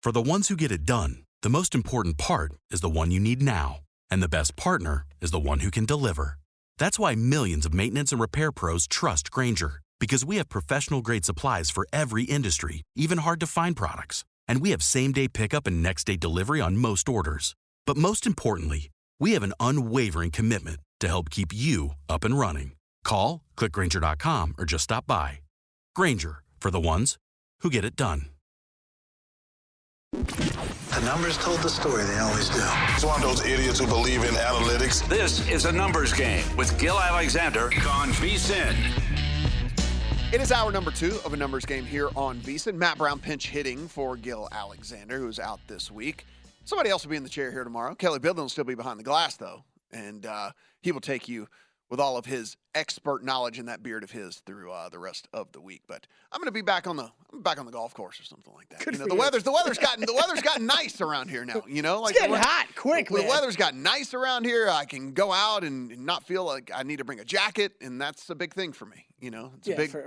For the ones who get it done, the most important part is the one you need now. And the best partner is the one who can deliver. That's why millions of maintenance and repair pros trust Grainger, because we have professional-grade supplies for every industry, even hard-to-find products. And we have same-day pickup and next-day delivery on most orders. But most importantly, we have an unwavering commitment to help keep you up and running. Call, click Grainger.com, or just stop by. Grainger, for the ones who get it done. The numbers told the story, they always do. It's one of those idiots who believe in analytics. This is a numbers game with Gil Alexander on VSiN. It is hour number 2 of a numbers game here on VSiN. Matt Brown pinch hitting for Gil Alexander, who's out this week. Somebody else will be in the chair here tomorrow. Kelley Bydlon will still be behind the glass, though, and he will take you with all of his expert knowledge in that beard of his through the rest of the week. But I'm going to be back on the golf course or something like that. The weather's gotten nice around here now. It's getting hot quick, man. The weather's gotten nice around here. I can go out and not feel like I need to bring a jacket, and that's a big thing for me.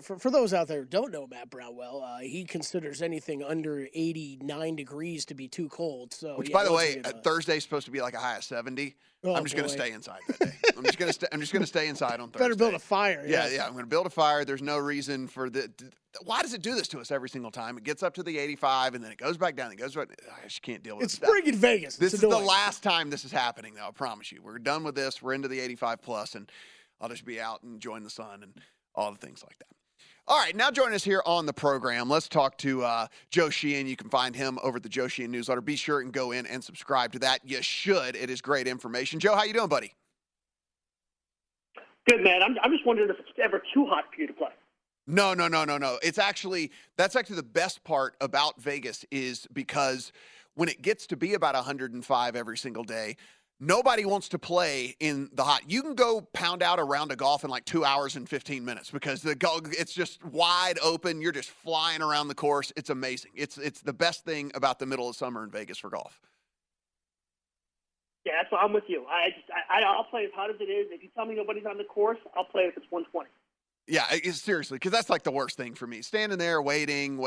For those out there who don't know Matt Brown well, he considers anything under 89 degrees to be too cold. So, which, by the way, Thursday's supposed to be like a high of 70. I'm just going to stay inside that day. I'm just going to stay inside on Thursday. Better build a fire. Yeah. I'm going to build a fire. There's no reason for why does it do this to us every single time? It gets up to the 85 and then it goes back down. I just can't deal with it. It's spring in Vegas. This is the last time this is happening, though. I promise you. We're done with this. We're into the 85 plus, and I'll just be out and enjoying the sun and all the things like that. All right, now joining us here on the program, let's talk to Joe Sheehan. You can find him over at the Joe Sheehan Newsletter. Be sure and go in and subscribe to that. You should. It is great information. Joe, how you doing, buddy? Good, man. I'm just wondering if it's ever too hot for you to play. No. That's actually the best part about Vegas is because when it gets to be about 105 every single day, nobody wants to play in the hot. You can go pound out a round of golf in like 2 hours and 15 minutes because it's just wide open. You're just flying around the course. It's amazing. It's the best thing about the middle of summer in Vegas for golf. Yeah, that's what I'm with you. I'll play as hot as it is. If you tell me nobody's on the course, I'll play if it's 120. Yeah, seriously, because that's like the worst thing for me. Standing there waiting.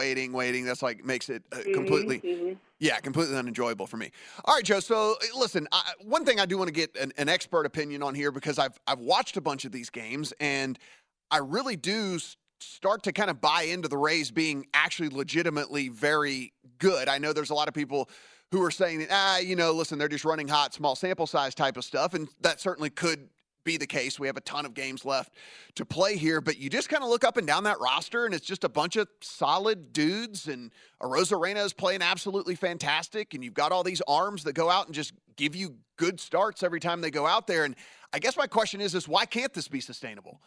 That's like makes it completely unenjoyable for me. All right, Joe. So listen, one thing I do want to get an expert opinion on here because I've watched a bunch of these games and I really do start to kind of buy into the Rays being actually legitimately very good. I know there's a lot of people who are saying that, listen, they're just running hot, small sample size type of stuff, and that certainly could be the case. We have a ton of games left to play here, but you just kind of look up and down that roster and it's just a bunch of solid dudes, and Arozarena is playing absolutely fantastic, and you've got all these arms that go out and just give you good starts every time they go out there. And I guess my question is why can't this be sustainable?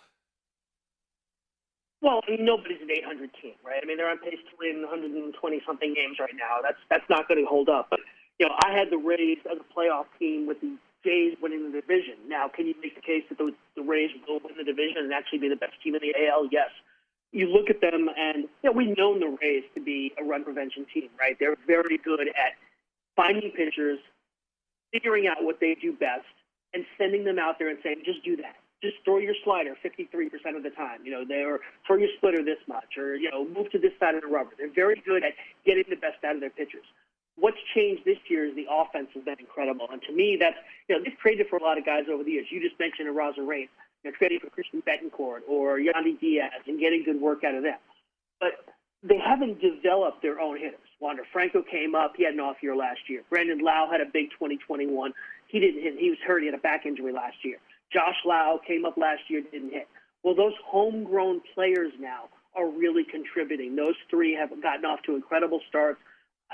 Well, nobody's an 800 team, right? I mean, they're on pace to win 120-something games right now. That's not going to hold up. But, I had the Rays as a playoff team with the Jays winning the division. Now, can you make the case that the Rays will win the division and actually be the best team in the AL? Yes. You look at them, and we've known the Rays to be a run prevention team, right? They're very good at finding pitchers, figuring out what they do best, and sending them out there and saying, just do that. Just throw your slider 53% of the time. They're throw your splitter this much, or move to this side of the rubber. They're very good at getting the best out of their pitchers. What's changed this year is the offense has been incredible, and to me, that's they've traded for a lot of guys over the years. You just mentioned Arozarena, trading for Christian Betancourt or Yandy Diaz and getting good work out of them, but they haven't developed their own hitters. Wander Franco came up; he had an off year last year. Brandon Lau had a big 2021. He didn't hit. He was hurt. He had a back injury last year. Josh Lau came up last year, didn't hit. Well, those homegrown players now are really contributing. Those three have gotten off to incredible starts.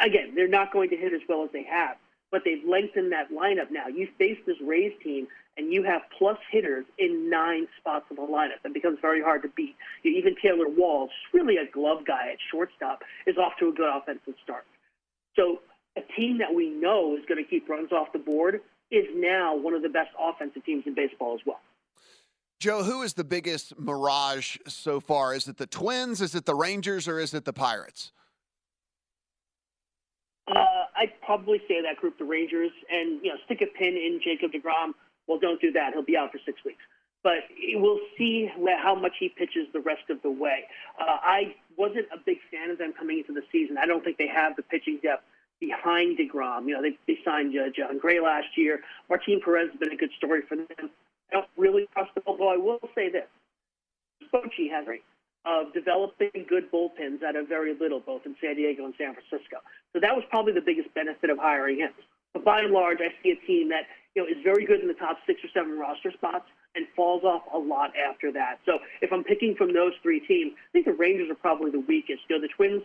Again, they're not going to hit as well as they have, but they've lengthened that lineup now. You face this Rays team, and you have plus hitters in 9 spots of the lineup. It becomes very hard to beat. Even Taylor Walls, really a glove guy at shortstop, is off to a good offensive start. So a team that we know is going to keep runs off the board is now one of the best offensive teams in baseball as well. Joe, who is the biggest mirage so far? Is it the Twins, is it the Rangers, or is it the Pirates? I'd probably say that group, the Rangers, and stick a pin in Jacob deGrom. Well, don't do that. He'll be out for 6 weeks. But we'll see how much he pitches the rest of the way. I wasn't a big fan of them coming into the season. I don't think they have the pitching depth behind DeGrom. They signed John Gray last year. Martin Perez has been a good story for them. I don't really trust them, although I will say this. Bochy has a rate of developing good bullpens out of very little, both in San Diego and San Francisco. So that was probably the biggest benefit of hiring him. But by and large, I see a team that is very good in the top 6 or 7 roster spots and falls off a lot after that. So if I'm picking from those 3 teams, I think the Rangers are probably the weakest. The Twins,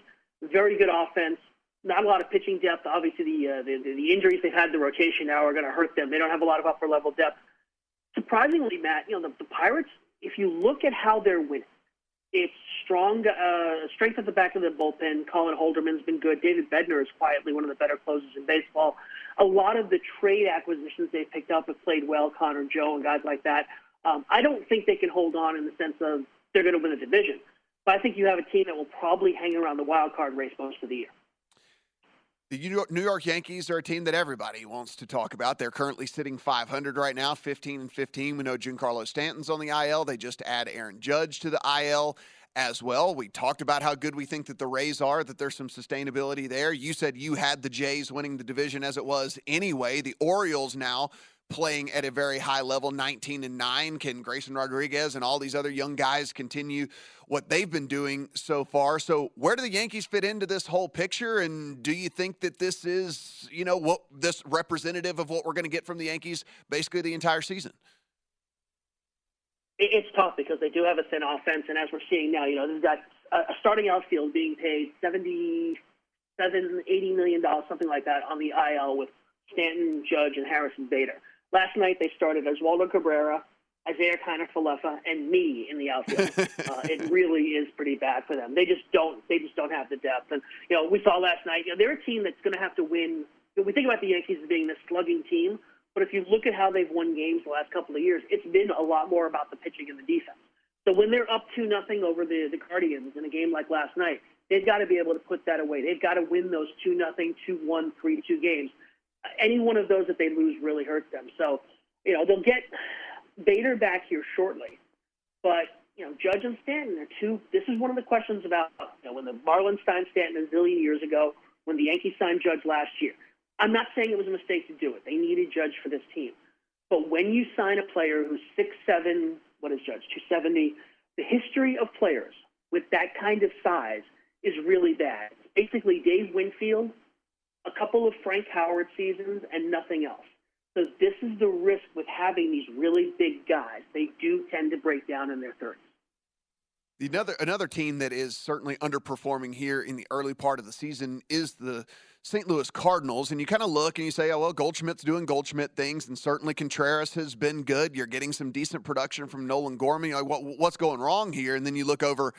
very good offense, not a lot of pitching depth. Obviously, the injuries they've had, the rotation now are going to hurt them. They don't have a lot of upper level depth. Surprisingly, Matt, the Pirates, if you look at how they're winning, it's strong strength at the back of the bullpen. Colin Holderman's been good. David Bednar is quietly one of the better closers in baseball. A lot of the trade acquisitions they've picked up have played well, Connor Joe and guys like that. I don't think they can hold on in the sense of they're going to win the division. But I think you have a team that will probably hang around the wild card race most of the year. The New York Yankees are a team that everybody wants to talk about. They're currently sitting 500 right now, 15-15. We know Giancarlo Stanton's on the IL. They just add Aaron Judge to the IL as well. We talked about how good we think that the Rays are, that there's some sustainability there. You said you had the Jays winning the division as it was anyway. The Orioles now playing at a very high level, 19-9. Can Grayson Rodriguez and all these other young guys continue what they've been doing so far? So where do the Yankees fit into this whole picture? And do you think that this is, what this representative of what we're going to get from the Yankees basically the entire season? It's tough because they do have a thin offense, and as we're seeing now, they've got a starting outfield being paid $77, $80 million, something like that, on the IL with Stanton, Judge, and Harrison Bader. Last night they started Oswaldo Cabrera, Isaiah Kiner-Falefa, and me in the outfield. It really is pretty bad for them. They just don't have the depth. And we saw last night. They're a team that's going to have to win. We think about the Yankees as being this slugging team, but if you look at how they've won games the last couple of years, it's been a lot more about the pitching and the defense. So when they're up 2-0 over the Guardians in a game like last night, they've got to be able to put that away. They've got to win those 2-0, 2-1, 3-2 games. Any one of those that they lose really hurts them. So, they'll get Bader back here shortly. But, Judge and Stanton are two. This is one of the questions about, when the Marlins signed Stanton a zillion years ago, when the Yankees signed Judge last year. I'm not saying it was a mistake to do it. They needed Judge for this team. But when you sign a player who's 6'7", what is Judge, 270, the history of players with that kind of size is really bad. Basically, Dave Winfield, a couple of Frank Howard seasons, and nothing else. So this is the risk with having these really big guys. They do tend to break down in their 30s. Another team that is certainly underperforming here in the early part of the season is the St. Louis Cardinals. And you kind of look and you say, oh, well, Goldschmidt's doing Goldschmidt things, and certainly Contreras has been good. You're getting some decent production from Nolan Gorman. What's going wrong here? And then you look over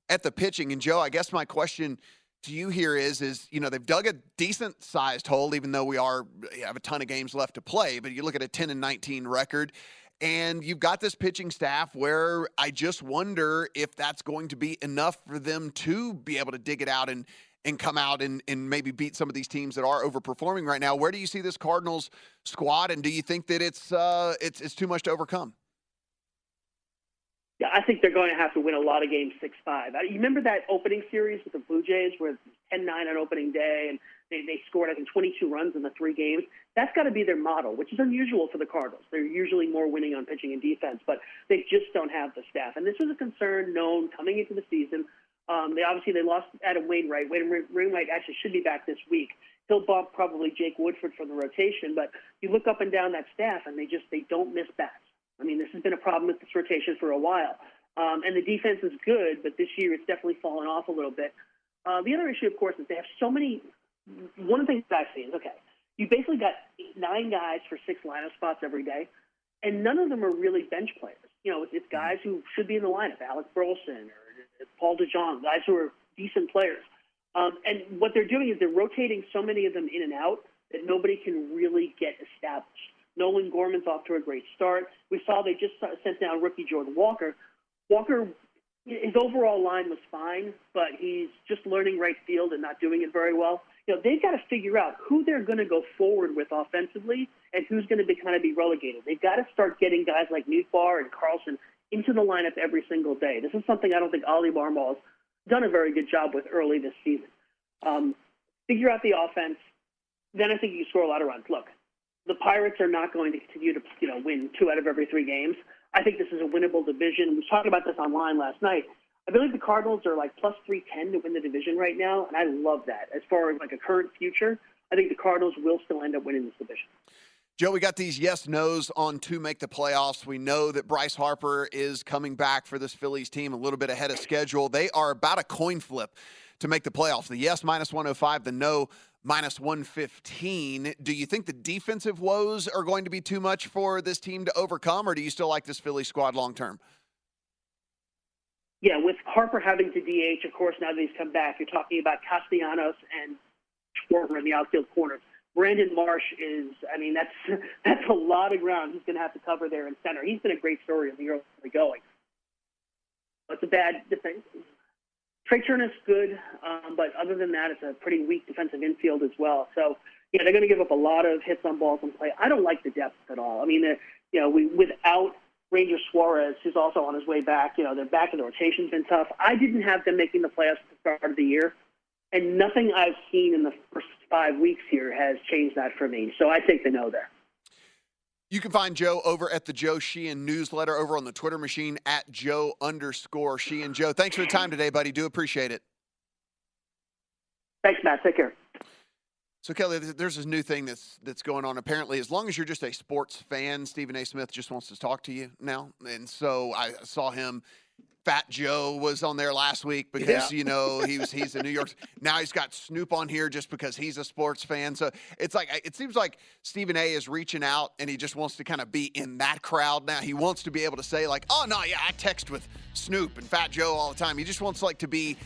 at the pitching. And, Joe, I guess my question to you here is they've dug a decent-sized hole, even though we have a ton of games left to play. But you look at a 10-19 record, and you've got this pitching staff where I just wonder if that's going to be enough for them to be able to dig it out and come out and maybe beat some of these teams that are overperforming right now. Where do you see this Cardinals squad, and do you think that it's too much to overcome? Yeah, I think they're going to have to win a lot of games 6-5. You remember that opening series with the Blue Jays where it was 10-9 on opening day and they scored, I think, 22 runs in the 3 games? That's got to be their model, which is unusual for the Cardinals. They're usually more winning on pitching and defense, but they just don't have the staff. And this was a concern known coming into the season. They lost Adam Wainwright. Wainwright actually should be back this week. He'll bump probably Jake Woodford from the rotation, but you look up and down that staff and they don't miss bats. I mean, this has been a problem with this rotation for a while. And the defense is good, but this year it's definitely fallen off a little bit. The other issue, of course, is they have so many. One of the things that I've seen is, okay, you basically got 9 guys for 6 lineup spots every day, and none of them are really bench players. It's guys who should be in the lineup, Alex Burleson or Paul DeJong, guys who are decent players. And what they're doing is they're rotating so many of them in and out that nobody can really get established. Nolan Gorman's off to a great start. We saw they just sent down rookie Jordan Walker. Walker, his overall line was fine, but he's just learning right field and not doing it very well. They've got to figure out who they're going to go forward with offensively and who's going to be relegated. They've got to start getting guys like Nootbaar and Carlson into the lineup every single day. This is something I don't think Ollie Marmol's done a very good job with early this season. Figure out the offense, then I think you score a lot of runs. Look, the Pirates are not going to continue to win 2 out of every 3 games. I think this is a winnable division. We was talking about this online last night. I believe the Cardinals are like plus 310 to win the division right now, and I love that. As far as like a current future, I think the Cardinals will still end up winning this division. Joe, we got these yes-nos on to make the playoffs. We know that Bryce Harper is coming back for this Phillies team a little bit ahead of schedule. They are about a coin flip to make the playoffs. The yes, minus 105, the no, minus 115. Do you think the defensive woes are going to be too much for this team to overcome, or do you still like this Phillies squad long-term? Yeah, with Harper having to DH, of course, now that he's come back, you're talking about Castellanos and Schwarber in the outfield corners. Brandon Marsh is, that's a lot of ground he's going to have to cover there in center. He's been a great story in the early going. It's a bad defense. Trey Turner's good, but other than that, it's a pretty weak defensive infield as well. So, yeah, they're going to give up a lot of hits on balls in play. I don't like the depth at all. Without Ranger Suarez, who's also on his way back, their back of the rotation's been tough. I didn't have them making the playoffs at the start of the year, and nothing I've seen in the first 5 weeks here has changed that for me. So I take the no there. You can find Joe over at the Joe Sheehan Newsletter over on the Twitter machine at Joe_Sheehan. Joe, thanks for the time today, buddy. Do appreciate it. Thanks, Matt. Take care. So, Kelley, there's this new thing that's going on. Apparently, as long as you're just a sports fan, Stephen A. Smith just wants to talk to you now. And so I saw him. Fat Joe was on there last week because, he's in New York. Now he's got Snoop on here just because he's a sports fan. So it seems like Stephen A. is reaching out and he just wants to kind of be in that crowd now. He wants to be able to say like, oh, no, yeah, I text with Snoop and Fat Joe all the time. He just wants to be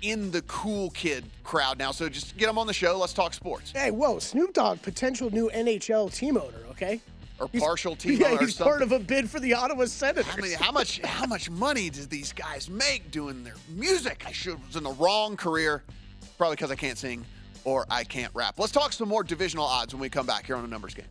in the cool kid crowd now. So just get him on the show. Let's talk sports. Hey, whoa, Snoop Dogg, potential new NHL team owner, okay? Or partial team owner. Yeah, he's part of a bid for the Ottawa Senators. How much money do these guys make doing their music? I was in the wrong career, probably because I can't sing or I can't rap. Let's talk some more divisional odds when we come back here on A Numbers Game.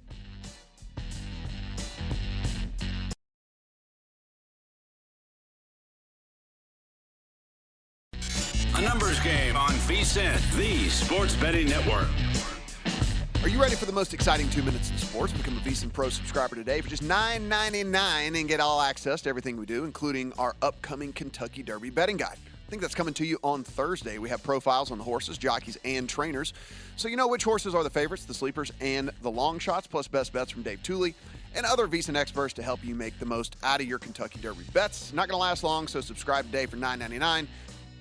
A Numbers Game on VSiN, the Sports Betting Network. Are you ready for the most exciting 2 minutes in sports? Become a VSiN Pro subscriber today for just $9.99 and get all access to everything we do, including our upcoming Kentucky Derby betting guide. I think that's coming to you on Thursday. We have profiles on the horses, jockeys, and trainers, so you know which horses are the favorites, the sleepers, and the long shots, plus best bets from Dave Tooley and other VSiN experts to help you make the most out of your Kentucky Derby bets. Not going to last long, so subscribe today for $9.99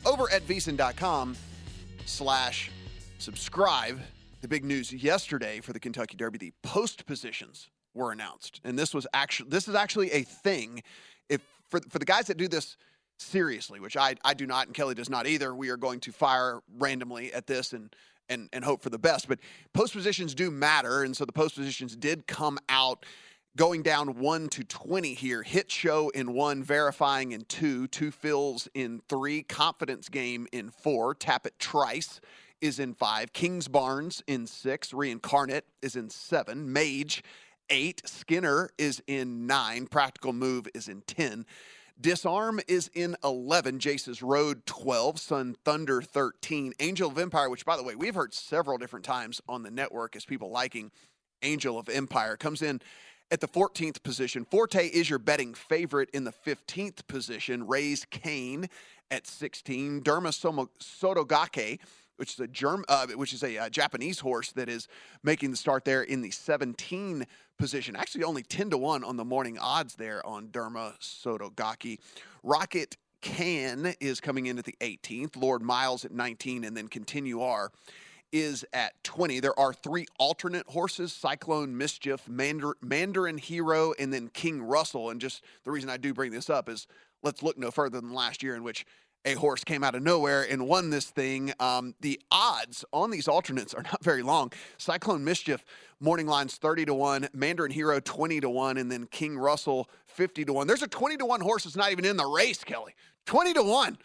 over at VSiN.com/subscribe. The big news yesterday for the Kentucky Derby, the post positions were announced. And this is actually a thing. If for the guys that do this seriously, which I do not and Kelley does not either, we are going to fire randomly at this and hope for the best. But post positions do matter, and so the post positions did come out going down 1 to 20 here. Hit show in 1, verifying in 2, two fills in 3, confidence game in 4, tap it trice is in 5, Kings Barnes in 6, Reincarnate is in 7, Mage 8, Skinner is in 9, Practical Move is in 10, Disarm is in 11, Jace's Road 12, Sun Thunder 13, Angel of Empire, which by the way we've heard several different times on the network as people liking Angel of Empire, comes in at the 14th position. Forte is your betting favorite in the 15th position. Raise Kane at 16, Derma Sotogake, which is a Japanese horse that is making the start there in the 17 position. Actually, only 10-1 on the morning odds there on Derma Sotogake. Rocket Can is coming in at the 18th. Lord Miles at 19, and then Continuar is at 20. There are 3 alternate horses: Cyclone Mischief, Mandarin Hero, and then King Russell. And just the reason I do bring this up is let's look no further than last year, in which a horse came out of nowhere and won this thing. The odds on these alternates are not very long. Cyclone Mischief, morning lines 30-1, Mandarin Hero 20-1, and then King Russell 50-1. There's a 20-1 horse that's not even in the race, Kelley. 20-1.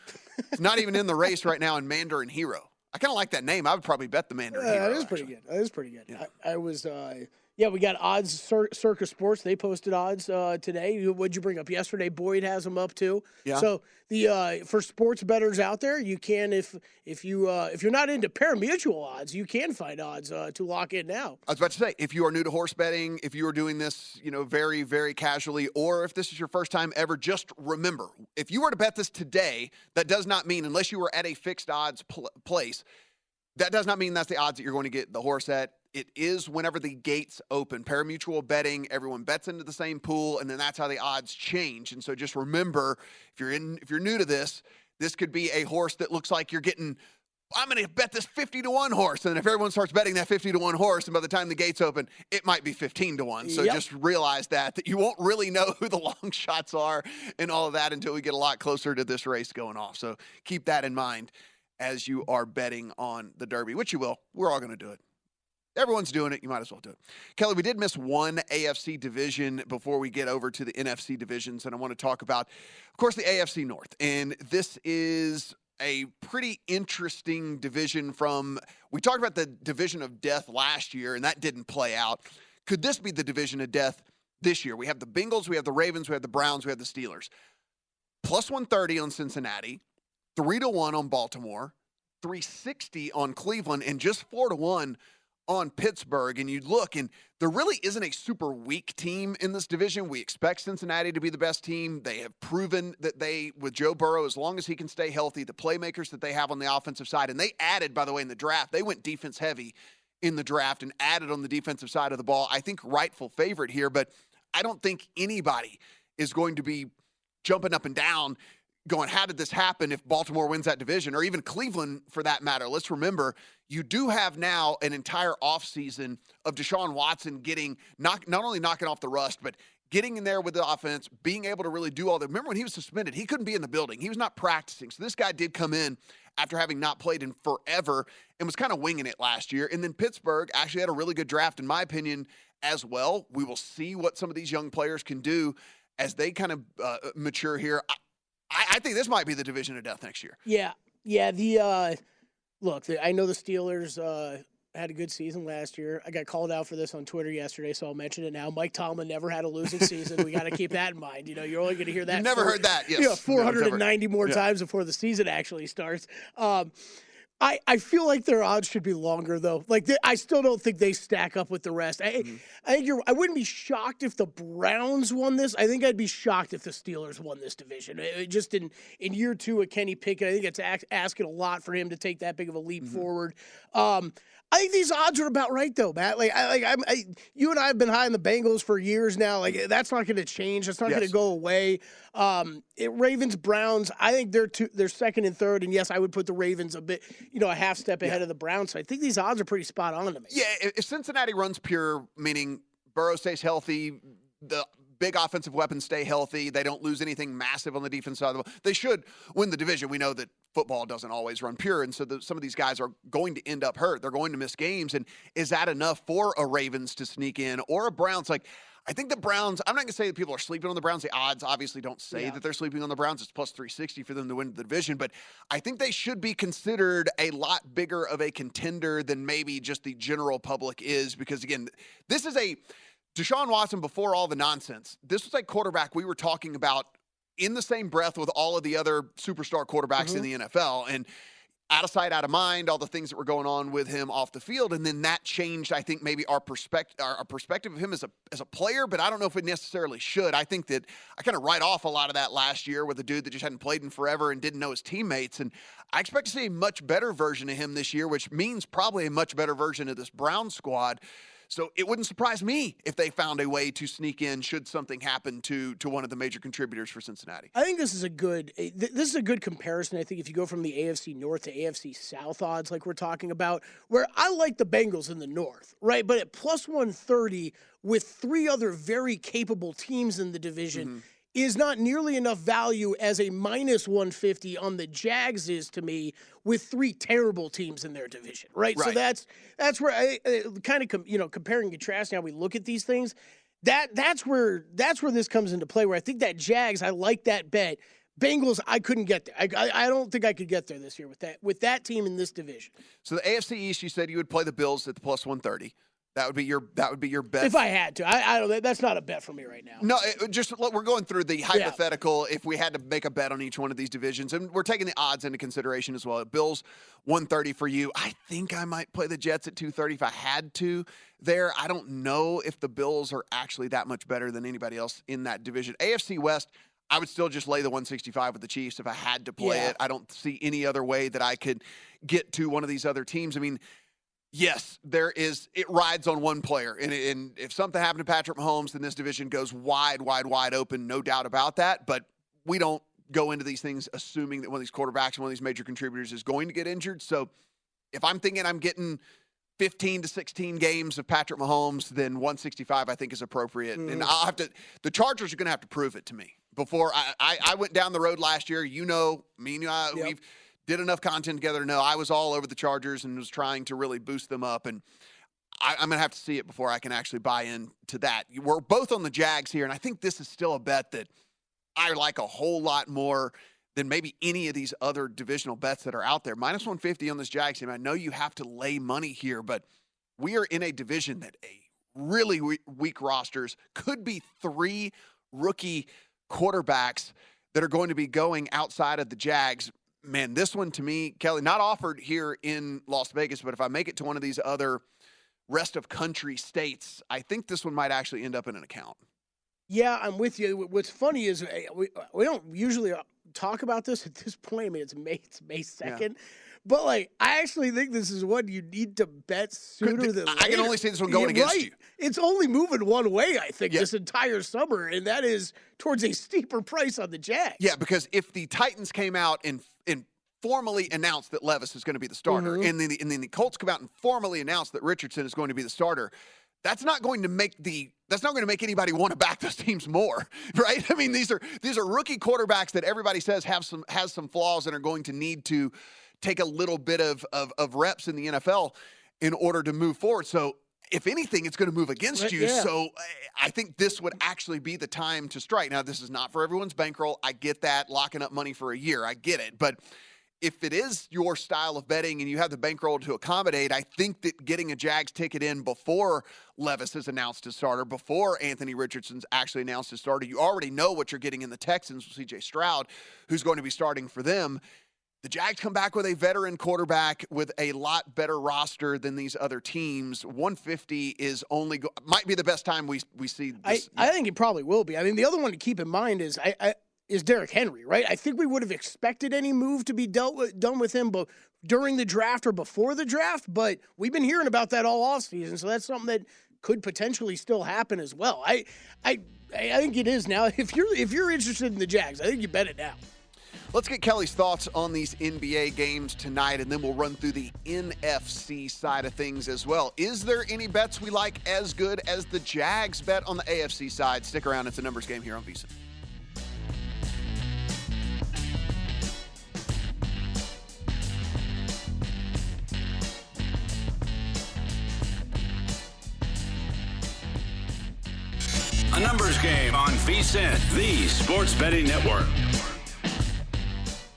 It's not even in the race right now in Mandarin Hero. I kind of like that name. I would probably bet the Mandarin Hero. That is pretty good. That is pretty good. Yeah. I was Yeah, we got odds. Circus Sports, they posted odds today. What'd you bring up yesterday? Boyd has them up too. Yeah. So the for sports bettors out there, you can if you're not into pari-mutuel odds, you can find odds to lock in now. I was about to say, if you are new to horse betting, if you are doing this, very, very casually, or if this is your first time ever, just remember, if you were to bet this today, that does not mean, unless you were at a fixed odds place, that does not mean that's the odds that you're going to get the horse at. It is whenever the gates open. Pari-mutuel betting, everyone bets into the same pool, and then that's how the odds change. And so just remember, if you're new to this could be a horse that looks like you're getting, I'm going to bet this 50-1 horse. And if everyone starts betting that 50-1 horse, and by the time the gates open, it might be 15-1. So just realize that you won't really know who the long shots are and all of that until we get a lot closer to this race going off. So keep that in mind as you are betting on the Derby, which you will. We're all going to do it. Everyone's doing it. You might as well do it. Kelley, we did miss one AFC division before we get over to the NFC divisions, and I want to talk about, of course, the AFC North. And this is a pretty interesting division we talked about the division of death last year, and that didn't play out. Could this be the division of death this year? We have the Bengals, we have the Ravens, we have the Browns, we have the Steelers. Plus 130 on Cincinnati, 3-1 on Baltimore, 360 on Cleveland, and just 4-1 on Pittsburgh. And you look, and there really isn't a super weak team in this division. We expect Cincinnati to be the best team. They have proven that with Joe Burrow, as long as he can stay healthy, the playmakers that they have on the offensive side, and they added, by the way, in the draft, they went defense heavy in the draft and added on the defensive side of the ball. I think rightful favorite here, but I don't think anybody is going to be jumping up and down going, how did this happen if Baltimore wins that division, or even Cleveland for that matter? Let's remember, you do have now an entire offseason of Deshaun Watson getting, not only knocking off the rust, but getting in there with the offense, being able to really do all that. Remember when he was suspended, he couldn't be in the building. He was not practicing. So this guy did come in after having not played in forever and was kind of winging it last year. And then Pittsburgh actually had a really good draft, in my opinion, as well. We will see what some of these young players can do as they kind of mature here. I think this might be the division of death next year. Yeah. Look, I know the Steelers had a good season last year. I got called out for this on Twitter yesterday, so I'll mention it now. Mike Tomlin never had a losing season. We got to keep that in mind. You're only going to hear that. You've never heard that, yes. 490 more times before the season actually starts. I feel like their odds should be longer, though. I still don't think they stack up with the rest. I think I wouldn't be shocked if the Browns won this. I think I'd be shocked if the Steelers won this division. Just in year two of Kenny Pickett, I think it's asking a lot for him to take that big of a leap forward. I think these odds are about right, though, Matt. You and I have been high on the Bengals for years now. That's not going to change. That's not going to go away. Ravens, Browns, I think they're second and third. And yes, I would put the Ravens a half step ahead of the Browns. So I think these odds are pretty spot on to me. Yeah, if Cincinnati runs pure, meaning Burrow stays healthy, the big offensive weapons stay healthy, they don't lose anything massive on the defense side of the ball, they should win the division. We know that football doesn't always run pure, and so some of these guys are going to end up hurt. They're going to miss games, and is that enough for a Ravens to sneak in or a Browns? I think the Browns, I'm not going to say that people are sleeping on the Browns. The odds obviously don't say that they're sleeping on the Browns. It's plus 360 for them to win the division, but I think they should be considered a lot bigger of a contender than maybe just the general public is, because, again, this is Deshaun Watson, before all the nonsense, this was a quarterback we were talking about in the same breath with all of the other superstar quarterbacks in the NFL. And out of sight, out of mind, all the things that were going on with him off the field. And then that changed, I think, maybe our perspective of him as a player, but I don't know if it necessarily should. I think that I kind of write off a lot of that last year with a dude that just hadn't played in forever and didn't know his teammates. And I expect to see a much better version of him this year, which means probably a much better version of this Brown squad. So it wouldn't surprise me if they found a way to sneak in should something happen to one of the major contributors for Cincinnati. I think this is a good comparison. I think if you go from the AFC North to AFC South odds like we're talking about, where I like the Bengals in the North, right? But at plus 130 with three other very capable teams in the division is not nearly enough value as a minus 150 on the Jags is to me, with three terrible teams in their division, right? So that's where I kind of comparing and contrasting how we look at these things. That's where this comes into play. Where I think that Jags, I like that bet. Bengals, I couldn't get there. I don't think I could get there this year with that team in this division. So the AFC East, you said you would play the Bills at the plus 130. That would be your bet. If I had to. I don't. That's not a bet for me right now. No, we're going through the hypothetical if we had to make a bet on each one of these divisions, and we're taking the odds into consideration as well. Bills 130 for you. I think I might play the Jets at 230 if I had to there. I don't know if the Bills are actually that much better than anybody else in that division. AFC West, I would still just lay the 165 with the Chiefs if I had to play it. I don't see any other way that I could get to one of these other teams. I mean, yes, it rides on one player. And if something happened to Patrick Mahomes, then this division goes wide open, no doubt about that. But we don't go into these things assuming that one of these quarterbacks and one of these major contributors is going to get injured. So if I'm thinking I'm getting 15 to 16 games of Patrick Mahomes, then 165 I think is appropriate. And the Chargers are going to have to prove it to me. Before I went down the road last year, me and you, we've did enough content together to know I was all over the Chargers and was trying to really boost them up. And I'm going to have to see it before I can actually buy into that. We're both on the Jags here, and I think this is still a bet that I like a whole lot more than maybe any of these other divisional bets that are out there. Minus 150 on this Jags team. I know you have to lay money here, but we are in a division that a really weak rosters could be 3 rookie quarterbacks that are going to be going outside of the Jags. Man, this one to me, Kelley, not offered here in Las Vegas, but if I make it to one of these other rest of country states, I think this one might actually end up in an account. Yeah, I'm with you. What's funny is we don't usually talk about this at this point. I mean, it's May 2nd. Yeah. But, I actually think this is one you need to bet sooner than later. I can only see this one going against you. It's only moving one way, I think, this entire summer, and that is towards a steeper price on the Jags. Yeah, because if the Titans came out and formally announced that Levis is going to be the starter, and then the Colts come out and formally announce that Richardson is going to be the starter, that's not going to make anybody want to back those teams more, right? I mean, these are rookie quarterbacks that everybody says has some flaws and are going to need to take a little bit of reps in the NFL in order to move forward. So if anything, it's going to move against you. Yeah. So I think this would actually be the time to strike. Now, this is not for everyone's bankroll. I get that. Locking up money for a year. I get it. But if it is your style of betting and you have the bankroll to accommodate, I think that getting a Jags ticket in before Levis is announced as starter, before Anthony Richardson's actually announced as starter, you already know what you're getting in the Texans with C.J. Stroud, who's going to be starting for them. The Jags come back with a veteran quarterback with a lot better roster than these other teams. 150 is might be the best time we see this. I think it probably will be. I mean, the other one to keep in mind is Derrick Henry, right? I think we would have expected any move to be done with him during the draft or before the draft, but we've been hearing about that all offseason, so that's something that could potentially still happen as well. I think it is now. If you're interested in the Jags, I think you bet it now. Let's get Kelley's thoughts on these NBA games tonight, and then we'll run through the NFC side of things as well. Is there any bets we like as good as the Jags bet on the AFC side? Stick around. It's a numbers game here on VSiN. A numbers game on VSiN, the sports betting network.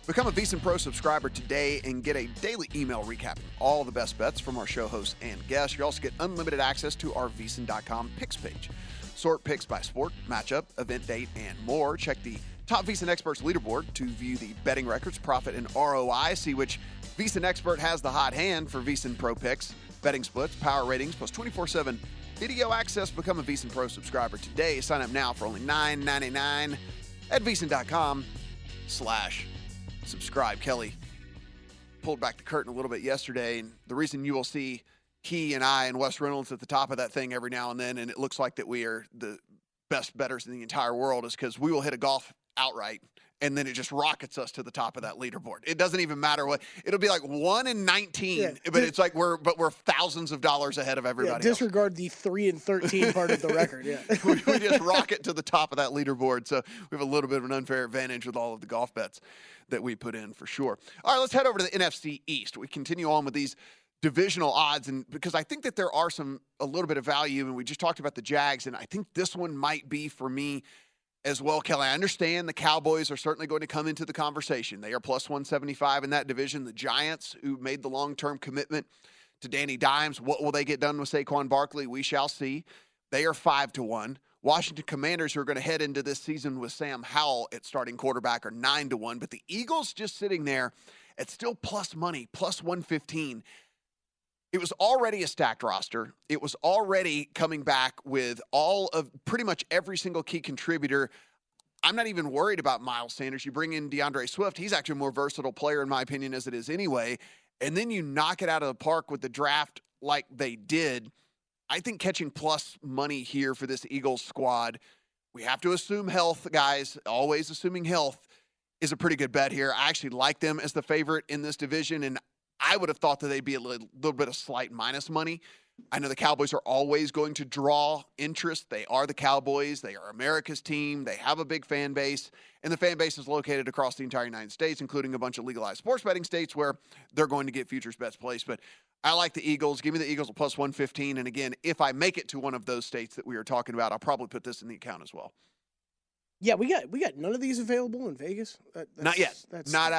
Become a VSiN Pro subscriber today and get a daily email recapping all the best bets from our show hosts and guests. You also get unlimited access to our VSiN.com picks page. Sort picks by sport, matchup, event date, and more. Check the top VSiN experts leaderboard to view the betting records, profit, and ROI. See which VSiN expert has the hot hand for VSiN Pro picks, betting splits, power ratings, plus 24/7 video access. Become a VSiN Pro subscriber today. Sign up now for only $9.99 at VSiN.com/subscribe. Kelley pulled back the curtain a little bit yesterday, and the reason you will see he and I and Wes Reynolds at the top of that thing every now and then, and it looks like that we are the best bettors in the entire world, is because we will hit a golf outright, and then it just rockets us to the top of that leaderboard. It doesn't even matter what. It'll be like 1 in 19, but it's like we're thousands of dollars ahead of everybody else. Disregard the 3 and 13 part of the record. Yeah, we just rocket to the top of that leaderboard. So we have a little bit of an unfair advantage with all of the golf bets that we put in for sure. All right, let's head over to the NFC East. We continue on with these divisional odds, and because I think that there are a little bit of value, and we just talked about the Jags, and I think this one might be for me as well, Kelley. I understand the Cowboys are certainly going to come into the conversation. They are plus 175 in that division. The Giants, who made the long-term commitment to Danny Dimes. What will they get done with Saquon Barkley? We shall see. They are 5-1. Washington Commanders, who are going to head into this season with Sam Howell at starting quarterback, are 9-1. But the Eagles just sitting there at still plus money, plus 115. It was already a stacked roster. It was already coming back with all of pretty much every single key contributor. I'm not even worried about Miles Sanders. You bring in DeAndre Swift. He's actually a more versatile player, in my opinion, as it is anyway. And then you knock it out of the park with the draft like they did. I think catching plus money here for this Eagles squad, we have to assume health, guys. Always assuming health is a pretty good bet here. I actually like them as the favorite in this division, and I would have thought that they'd be a little bit of slight minus money. I know the Cowboys are always going to draw interest. They are the Cowboys. They are America's team. They have a big fan base, and the fan base is located across the entire United States, including a bunch of legalized sports betting states where they're going to get futures bets placed. But I like the Eagles. Give me the Eagles at plus 115. And again, if I make it to one of those states that we were talking about, I'll probably put this in the account as well. Yeah, we got none of these available in Vegas. Not yet. Not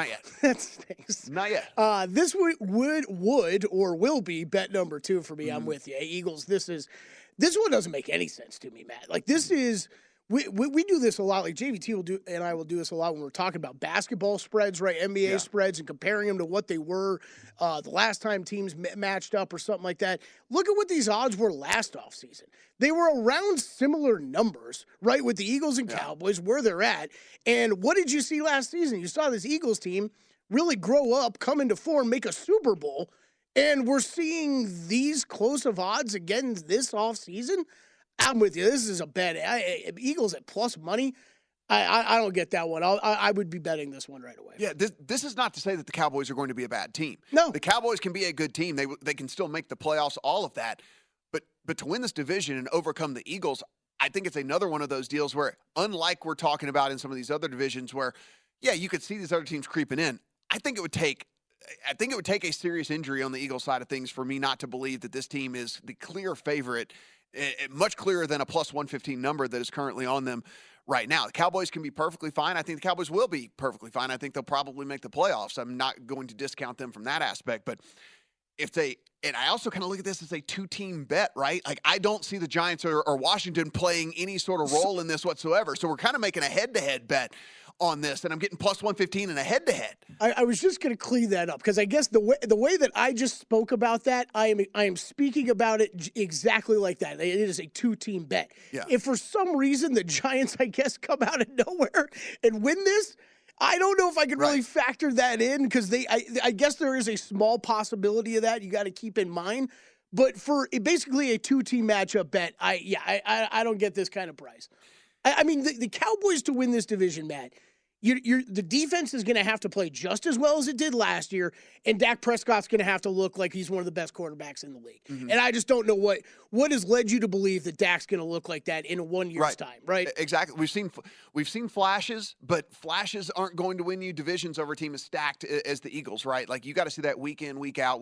yet. That stinks. Not yet. This would or will be bet number 2 for me. I'm with you, Eagles. This one doesn't make any sense to me, Matt. Like this is. We do this a lot. Like JVT will do, and I will do this a lot when we're talking about basketball spreads, right? NBA spreads, and comparing them to what they were the last time teams matched up or something like that. Look at what these odds were last offseason. They were around similar numbers, right, with the Eagles and Cowboys, where they're at. And what did you see last season? You saw this Eagles team really grow up, come into form, make a Super Bowl, and we're seeing these close of odds again this offseason. I'm with you. This is a bet. Eagles at plus money. I don't get that one. I would be betting this one right away. Yeah, this is not to say that the Cowboys are going to be a bad team. No. The Cowboys can be a good team. They can still make the playoffs, all of that. But to win this division and overcome the Eagles, I think it's another one of those deals where, unlike we're talking about in some of these other divisions where, yeah, you could see these other teams creeping in, I think it would take a serious injury on the Eagles side of things for me not to believe that this team is the clear favorite, much clearer than a plus 115 number that is currently on them right now. The Cowboys can be perfectly fine. I think the Cowboys will be perfectly fine. I think they'll probably make the playoffs. I'm not going to discount them from that aspect. But and I also kind of look at this as a 2-team bet, right? Like, I don't see the Giants or Washington playing any sort of role in this whatsoever. So we're kind of making a head-to-head bet on this, and I'm getting plus 115 in a head-to-head. I was just going to clean that up because I guess the way that I just spoke about that, I am speaking about it exactly like that. It is a 2-team bet. Yeah. If for some reason the Giants, I guess, come out of nowhere and win this, I don't know if I can really factor that in because I guess there is a small possibility of that you got to keep in mind. But for basically a 2-team matchup bet, I don't get this kind of price. I mean, the Cowboys to win this division, Matt, the defense is going to have to play just as well as it did last year, and Dak Prescott's going to have to look like he's one of the best quarterbacks in the league. Mm-hmm. And I just don't know what has led you to believe that Dak's going to look like that in 1 year's time, right? Exactly. We've seen flashes, but flashes aren't going to win you divisions over a team as stacked as the Eagles, right? Like, you got to see that week in, week out,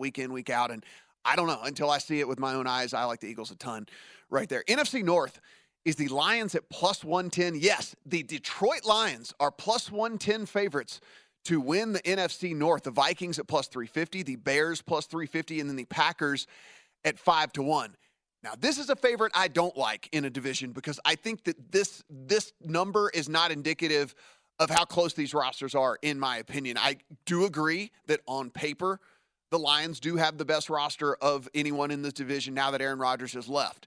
and I don't know. Until I see it with my own eyes, I like the Eagles a ton right there. NFC North is the Lions at plus 110. Yes, the Detroit Lions are plus 110 favorites to win the NFC North. The Vikings at plus 350, the Bears plus 350, and then the Packers at 5-1. Now, this is a favorite I don't like in a division because I think that this number is not indicative of how close these rosters are, in my opinion. I do agree that on paper, the Lions do have the best roster of anyone in this division now that Aaron Rodgers has left.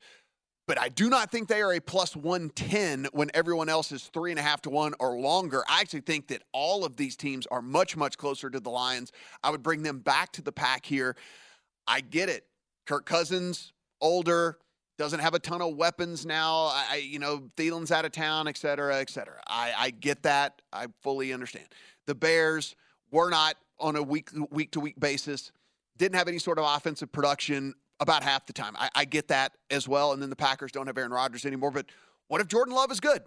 But I do not think they are a plus 110 when everyone else is 3.5-1 or longer. I actually think that all of these teams are much, much closer to the Lions. I would bring them back to the pack here. I get it. Kirk Cousins, older, doesn't have a ton of weapons now. Thielen's out of town, et cetera, et cetera. I get that. I fully understand. The Bears were not on a week-to-week basis, didn't have any sort of offensive production about half the time. I get that as well. And then the Packers don't have Aaron Rodgers anymore. But what if Jordan Love is good?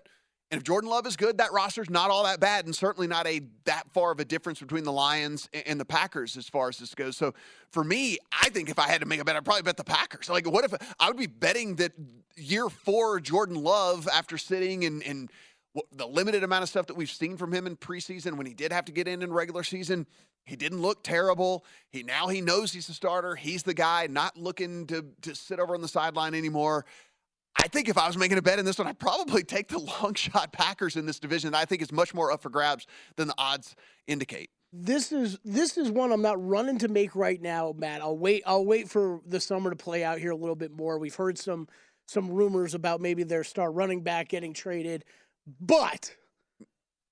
And if Jordan Love is good, that roster's not all that bad and certainly not that far of a difference between the Lions and the Packers as far as this goes. So for me, I think if I had to make a bet, I'd probably bet the Packers. Like, what if I would be betting that year 4 Jordan Love after sitting and the limited amount of stuff that we've seen from him in preseason, when he did have to get in regular season, he didn't look terrible. Now he knows he's the starter. He's the guy, not looking to sit over on the sideline anymore. I think if I was making a bet in this one, I'd probably take the long shot Packers in this division. I think it's much more up for grabs than the odds indicate. This is one I'm not running to make right now, Matt. I'll wait for the summer to play out here a little bit more. We've heard some rumors about maybe their star running back getting traded, but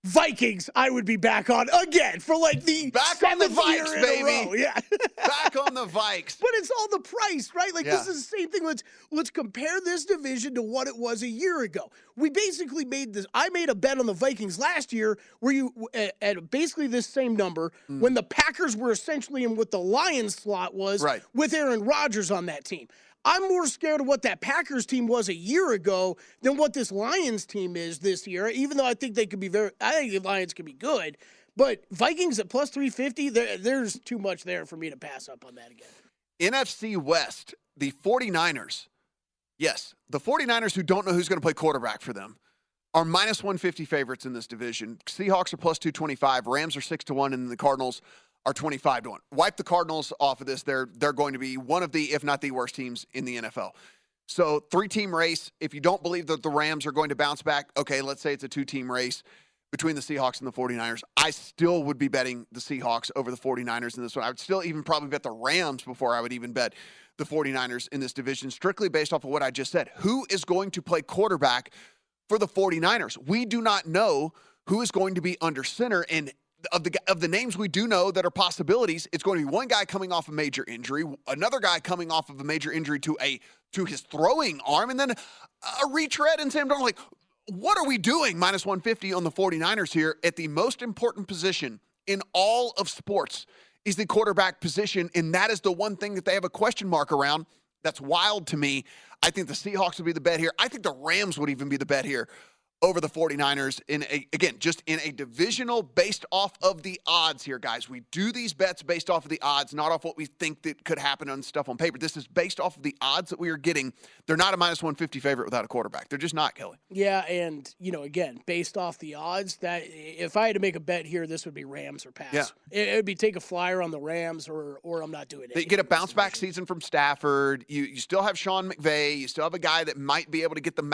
Vikings, I would be back on again for like the back on the Vikes, year baby. in a row. Yeah, back on the Vikes. But it's all the price, right? Like this is the same thing. Let's compare this division to what it was a year ago. We basically made this. I made a bet on the Vikings last year where you at basically this same number when the Packers were essentially in what the Lions slot was with Aaron Rodgers on that team. I'm more scared of what that Packers team was a year ago than what this Lions team is this year, even though I think they could be I think the Lions could be good. But Vikings at plus 350, there's too much there for me to pass up on that again. NFC West, the 49ers. Yes, the 49ers, who don't know who's going to play quarterback for them, are minus 150 favorites in this division. Seahawks are plus 225. Rams are 6-1, and the Cardinals are 25-1. Wipe the Cardinals off of this. They're going to be one of the, if not the worst teams in the NFL. So 3-team race. If you don't believe that the Rams are going to bounce back, okay, let's say it's a 2-team race between the Seahawks and the 49ers. I still would be betting the Seahawks over the 49ers in this one. I would still even probably bet the Rams before I would even bet the 49ers in this division, strictly based off of what I just said. Who is going to play quarterback for the 49ers? We do not know who is going to be under center, and of the names we do know that are possibilities, it's going to be one guy coming off a major injury, another guy coming off of a major injury to his throwing arm, and then a retread and Sam Darnold. Like, what are we doing minus 150 on the 49ers here at the most important position in all of sports is the quarterback position, and that is the one thing that they have a question mark around. That's wild to me. I think the Seahawks would be the bet here. I think the Rams would even be the bet here over the 49ers just in a divisional based off of the odds here, guys. We do these bets based off of the odds, not off what we think that could happen on stuff on paper. This is based off of the odds that we are getting. They're not a minus 150 favorite without a quarterback. They're just not, Kelley. Yeah, and, again, based off the odds, that if I had to make a bet here, this would be Rams or pass. Yeah. It would be take a flyer on the Rams or I'm not doing it. You get a bounce-back season from Stafford. You still have Sean McVay. You still have a guy that might be able to get the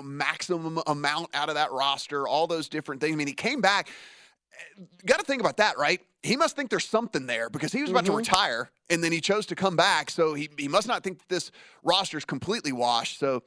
maximum amount out of that roster, all those different things. I mean, he came back. Got to think about that, right? He must think there's something there because he was about to retire, and then he chose to come back. So he must not think that this roster's completely washed. So,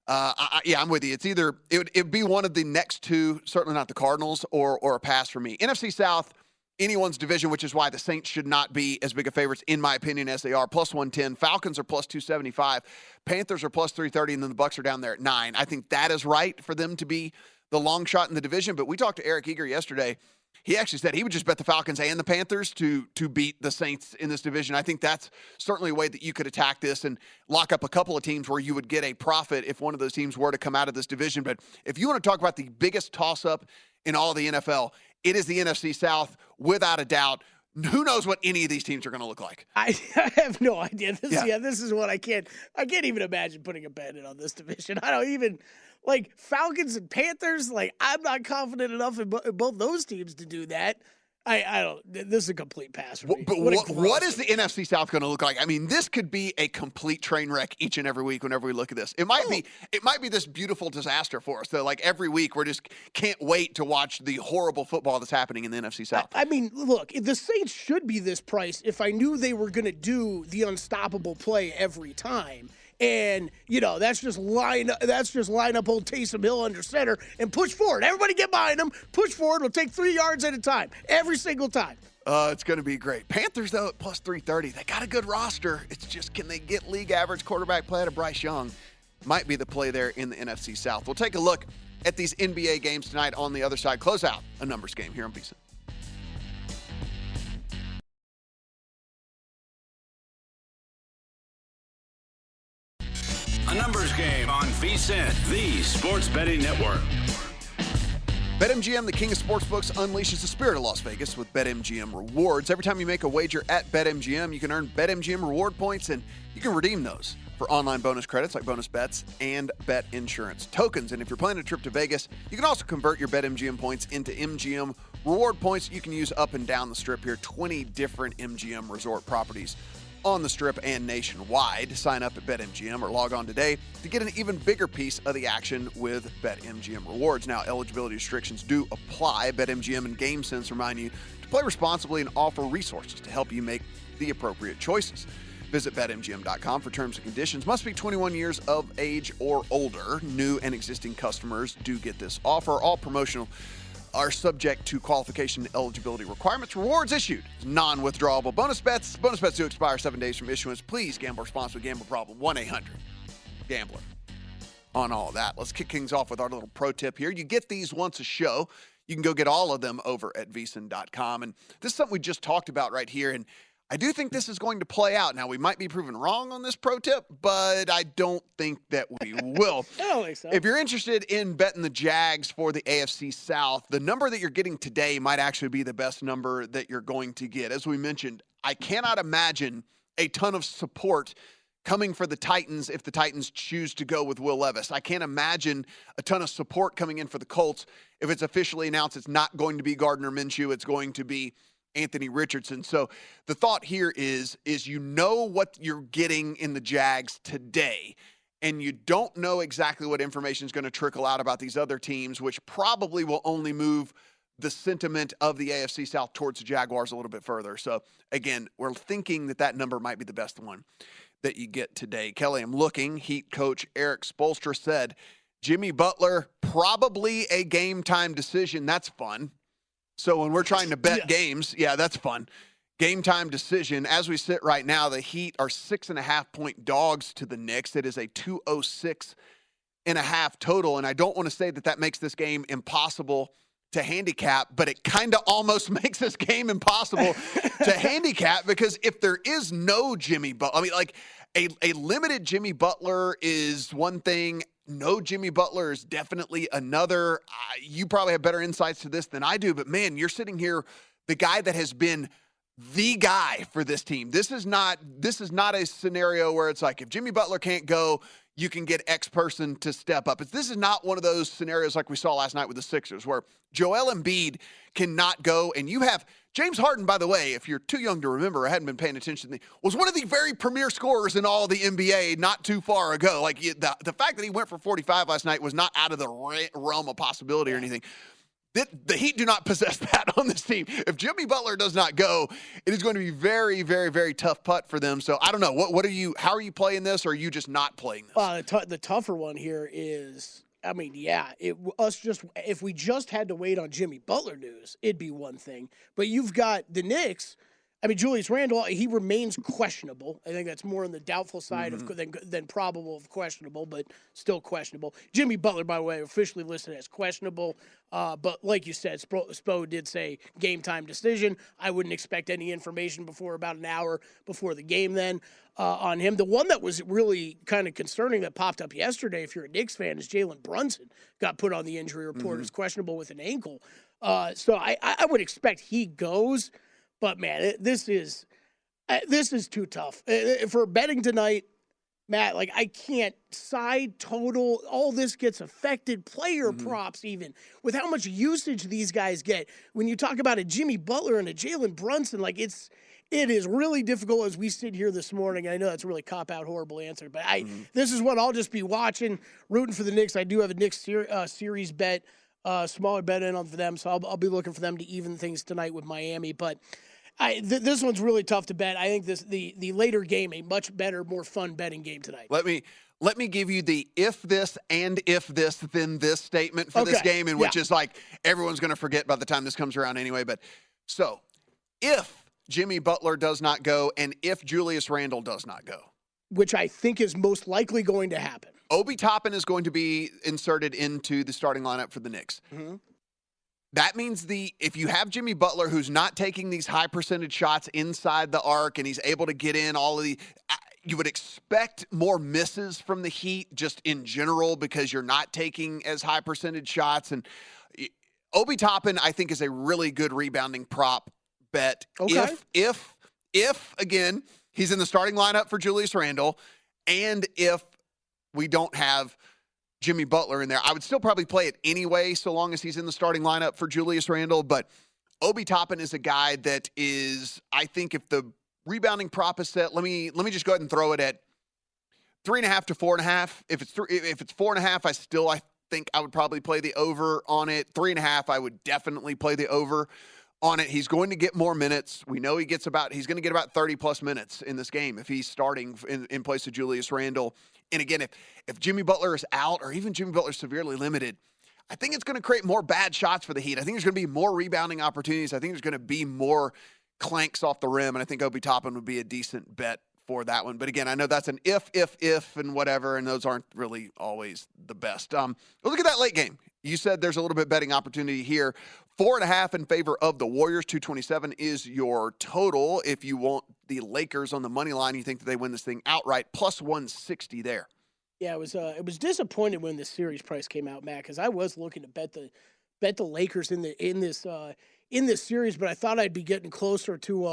I'm with you. It's either it would be one of the next two, certainly not the Cardinals, or a pass for me. NFC South, anyone's division, which is why the Saints should not be as big of favorites, in my opinion, as they are. Plus 110. Falcons are plus 275. Panthers are plus 330, and then the Bucs are down there at 9. I think that is right for them to be the long shot in the division. But we talked to Eric Eager yesterday. He actually said he would just bet the Falcons and the Panthers to beat the Saints in this division. I think that's certainly a way that you could attack this and lock up a couple of teams where you would get a profit if one of those teams were to come out of this division. But if you want to talk about the biggest toss-up in all of the NFL, it is the NFC South, without a doubt. Who knows what any of these teams are going to look like? I have no idea. This is what I can't even imagine putting a bet in on this division. I don't even, Falcons and Panthers, I'm not confident enough in both those teams to do that. I don't. This is a complete pass for me. But what is the NFC South going to look like? I mean, this could be a complete train wreck each and every week whenever we look at this. It might be this beautiful disaster for us. So, every week we're just can't wait to watch the horrible football that's happening in the NFC South. I mean, look, the Saints should be this price if I knew they were going to do the unstoppable play every time. And, that's just line up old Taysom Hill under center and push forward. Everybody get behind him, push forward. We'll take 3 yards at a time, every single time. It's going to be great. Panthers, though, at plus 330. They got a good roster. It's just, can they get league average quarterback play to Bryce Young? Might be the play there in the NFC South. We'll take a look at these NBA games tonight on the other side. Close out a numbers game here on VSiN. A numbers game on VSiN, the sports betting network. BetMGM, the king of sportsbooks, unleashes the spirit of Las Vegas with BetMGM rewards. Every time you make a wager at BetMGM, you can earn BetMGM reward points, and you can redeem those for online bonus credits like bonus bets and bet insurance tokens. And if you're planning a trip to Vegas, you can also convert your BetMGM points into MGM reward points you can use up and down the Strip here. 20 different MGM resort properties on the Strip and nationwide. Sign up at BetMGM or log on today to get an even bigger piece of the action with BetMGM rewards. Now, eligibility restrictions do apply. BetMGM and GameSense remind you to play responsibly and offer resources to help you make the appropriate choices. Visit BetMGM.com for terms and conditions. Must be 21 years of age or older. New and existing customers do get this offer. All promotional are subject to qualification and eligibility requirements. Rewards issued. Non-withdrawable bonus bets. Bonus bets do expire 7 days from issuance. Please gamble responsibly. Gamble problem. 1-800-GAMBLER. On all of that, let's kick things off with our little pro tip here. You get these once a show. You can go get all of them over at VSiN.com. And this is something we just talked about right here. And I do think this is going to play out. Now, we might be proven wrong on this pro tip, but I don't think that we will. I don't think so. If you're interested in betting the Jags for the AFC South, the number that you're getting today might actually be the best number that you're going to get. As we mentioned, I cannot imagine a ton of support coming for the Titans if the Titans choose to go with Will Levis. I can't imagine a ton of support coming in for the Colts if it's officially announced it's not going to be Gardner Minshew, it's going to be Anthony Richardson. So the thought here is you know what you're getting in the Jags today, and you don't know exactly what information is going to trickle out about these other teams, which probably will only move the sentiment of the AFC South towards the Jaguars a little bit further. So again, we're thinking that number might be the best one that you get today. Kelley, I'm looking. Heat coach Eric Spoelstra said Jimmy Butler, probably a game time decision. That's fun. So when we're trying to bet games, that's fun. Game time decision. As we sit right now, the Heat are 6.5-point dogs to the Knicks. It is a 206.5 total. And I don't want to say that makes this game impossible to handicap, but it kind of almost makes this game impossible to handicap, because if there is no Jimmy Butler, I mean, like a limited Jimmy Butler is one thing. No Jimmy Butler is definitely another. You probably have better insights to this than I do, but man, you're sitting here, the guy that has been the guy for this team. This is not a scenario where it's like if Jimmy Butler can't go, you can get X person to step up. This is not one of those scenarios like we saw last night with the Sixers where Joel Embiid cannot go, and you have James Harden, by the way, if you're too young to remember, I hadn't been paying attention, was one of the very premier scorers in all of the NBA not too far ago. Like the fact that he went for 45 last night was not out of the realm of possibility or anything. The Heat do not possess that on this team. If Jimmy Butler does not go, it is going to be very, very, very tough putt for them. So I don't know. How are you playing this, or are you just not playing this? The tougher one here is, I mean, if we just had to wait on Jimmy Butler news, it'd be one thing. But you've got the Knicks. I mean, Julius Randle, he remains questionable. I think that's more on the doubtful side than probable of questionable, but still questionable. Jimmy Butler, by the way, officially listed as questionable. But like you said, Spo did say game time decision. I wouldn't expect any information before about an hour before the game then on him. The one that was really kind of concerning that popped up yesterday, if you're a Knicks fan, is Jalen Brunson got put on the injury report as questionable with an ankle. So I would expect he goes. But, man, this is too tough. For betting tonight, Matt, like I can't side total. All this gets affected. Player props even. With how much usage these guys get. When you talk about a Jimmy Butler and a Jalen Brunson, like it is really difficult as we sit here this morning. I know that's a really cop-out, horrible answer. But this is what I'll just be watching, rooting for the Knicks. I do have a Knicks series bet, smaller bet in on for them. So I'll be looking for them to even things tonight with Miami. But this one's really tough to bet. I think the later game, a much better, more fun betting game tonight. Let me give you the if this and if this then this statement for this game, which is like everyone's going to forget by the time this comes around anyway. But so if Jimmy Butler does not go and if Julius Randle does not go, which I think is most likely going to happen, Obi Toppin is going to be inserted into the starting lineup for the Knicks. That means if you have Jimmy Butler who's not taking these high percentage shots inside the arc and he's able to get in all of you would expect more misses from the Heat just in general because you're not taking as high percentage shots. And Obi Toppin, I think, is a really good rebounding prop bet. Okay. If again, he's in the starting lineup for Julius Randle And if we don't have Jimmy Butler in there, I would still probably play it anyway, so long as he's in the starting lineup for Julius Randle. But Obi Toppin is a guy that is, I think, if the rebounding prop is set, let me just go ahead and throw it at 3.5 to 4.5. If it's 4.5, I think I would probably play the over on it. 3.5, I would definitely play the over on it. He's going to get more minutes. We know he's going to get about 30 plus minutes in this game if he's starting in place of Julius Randle. And again, if Jimmy Butler is out or even Jimmy Butler is severely limited, I think it's going to create more bad shots for the Heat. I think there's going to be more rebounding opportunities. I think there's going to be more clanks off the rim, and I think Obi Toppin would be a decent bet for that one. But again, I know that's an if, and whatever, and those aren't really always the best. Look at that late game. You said there's a little bit betting opportunity here. 4.5 in favor of the Warriors. 227 is your total. If you want the Lakers on the money line, you think that they win this thing outright, plus 160 there. Yeah, it was disappointed when the series price came out, Matt, because I was looking to bet the Lakers in this series, but I thought I'd be getting closer to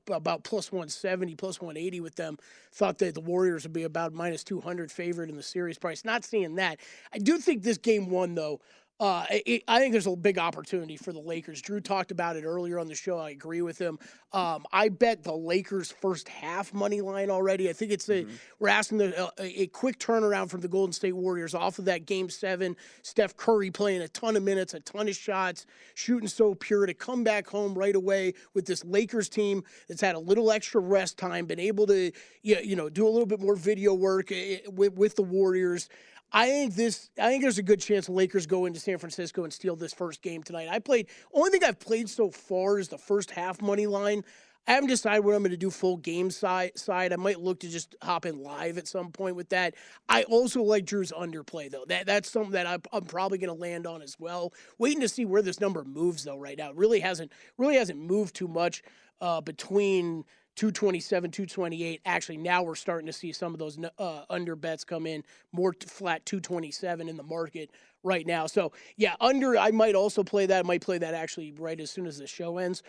about plus 170, plus 180 with them. Thought that the Warriors would be about minus 200 favorite in the series price. Not seeing that. I do think this game one though. I think there's a big opportunity for the Lakers. Drew talked about it earlier on the show. I agree with him. I bet the Lakers first half money line already. I think it's we're asking a quick turnaround from the Golden State Warriors off of that Game 7. Steph Curry playing a ton of minutes, a ton of shots, shooting so pure to come back home right away with this Lakers team that's had a little extra rest time, been able to do a little bit more video work with the Warriors. I think there's a good chance the Lakers go into San Francisco and steal this first game tonight. Only thing I've played so far is the first half money line. I haven't decided what I'm going to do full game side. I might look to just hop in live at some point with that. I also like Drew's underplay though. That's something that I'm probably going to land on as well. Waiting to see where this number moves though. Right now, it really hasn't moved too much between 227, 228. Actually, now we're starting to see some of those under bets come in, more flat 227 in the market right now. So, yeah, under, I might also play that. I might play that actually right as soon as the show ends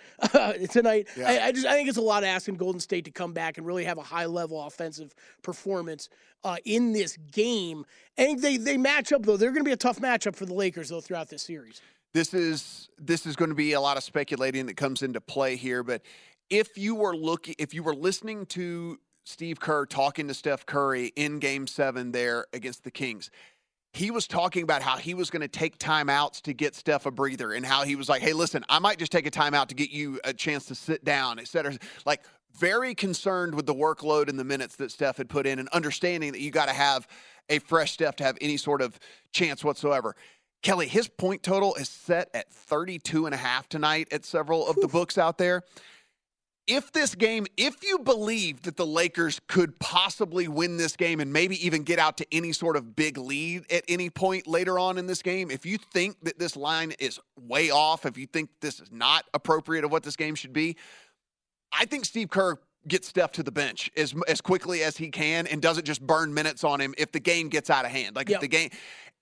tonight. Yeah. I think it's a lot asking Golden State to come back and really have a high-level offensive performance in this game. I think they match up, though. They're going to be a tough matchup for the Lakers, though, throughout this series. This is going to be a lot of speculating that comes into play here, but if you were listening to Steve Kerr talking to Steph Curry in Game 7 there against the Kings, he was talking about how he was going to take timeouts to get Steph a breather, and how he was like, hey, listen, I might just take a timeout to get you a chance to sit down, et cetera. Like, very concerned with the workload and the minutes that Steph had put in, and understanding that you got to have a fresh Steph to have any sort of chance whatsoever. Kelley, his point total is set at 32.5 tonight at several of the books out there. If you believe that the Lakers could possibly win this game and maybe even get out to any sort of big lead at any point later on in this game, if you think that this line is way off, if you think this is not appropriate of what this game should be, I think Steve Kerr gets Steph to the bench as quickly as he can and doesn't just burn minutes on him if the game gets out of hand. If the game,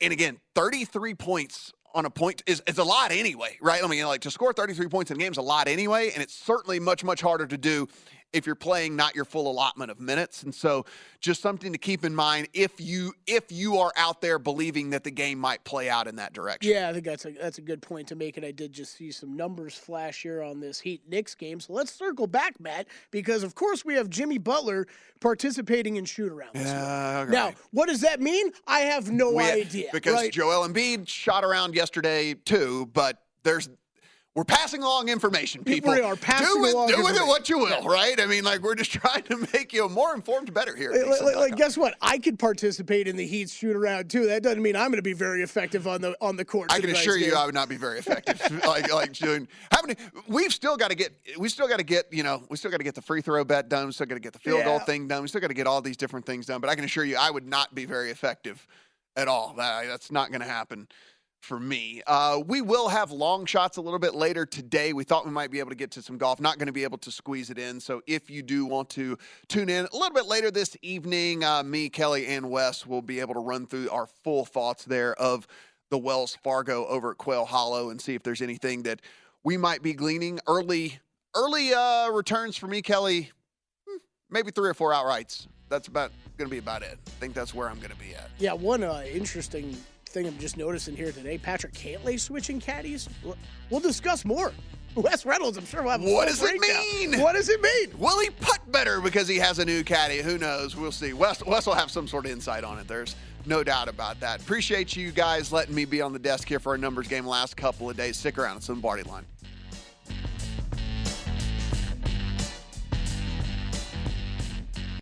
and again, 33 points on a point is a lot anyway, right? I mean, to score 33 points in a game is a lot anyway, and it's certainly much, much harder to do if you're playing not your full allotment of minutes. And so just something to keep in mind if you are out there believing that the game might play out in that direction. Yeah, I think that's a good point to make, and I did just see some numbers flash here on this Heat-Knicks game. So let's circle back, Matt, because, of course, we have Jimmy Butler participating in shoot-around this week. Okay. Now, what does that mean? I have no idea. Because Joel Embiid shot around yesterday, too, but we're passing along information, people. We are passing along information. Do with it what you will, right? I mean, we're just trying to make you a more informed better here. Guess what? I could participate in the Heat's shoot-around, too. That doesn't mean I'm going to be very effective on the court. I can assure you I would not be very effective. We've still got to get the free throw bet done. We still got to get the field goal thing done. We still got to get all these different things done. But I can assure you I would not be very effective at all. That's not going to happen for me. We will have long shots a little bit later today. We thought we might be able to get to some golf. Not going to be able to squeeze it in. So if you do want to tune in a little bit later this evening, me, Kelley, and Wes will be able to run through our full thoughts there of the Wells Fargo over at Quail Hollow and see if there's anything that we might be gleaning. Early returns for me, Kelley, maybe 3 or 4 outrights that's about going to be about it. I think that's where I'm going to be at. Yeah, one interesting thing I'm just noticing here today, Patrick Cantlay switching caddies. We'll discuss more. Wes Reynolds, I'm sure we'll have a What does it breakdown. mean? What does it mean? Will he putt better because he has a new caddy? Who knows? We'll see. Wes will have some sort of insight on it. There's no doubt about that. Appreciate you guys letting me be on the desk here for our numbers game last couple of days. Stick around. It's on Bydlon.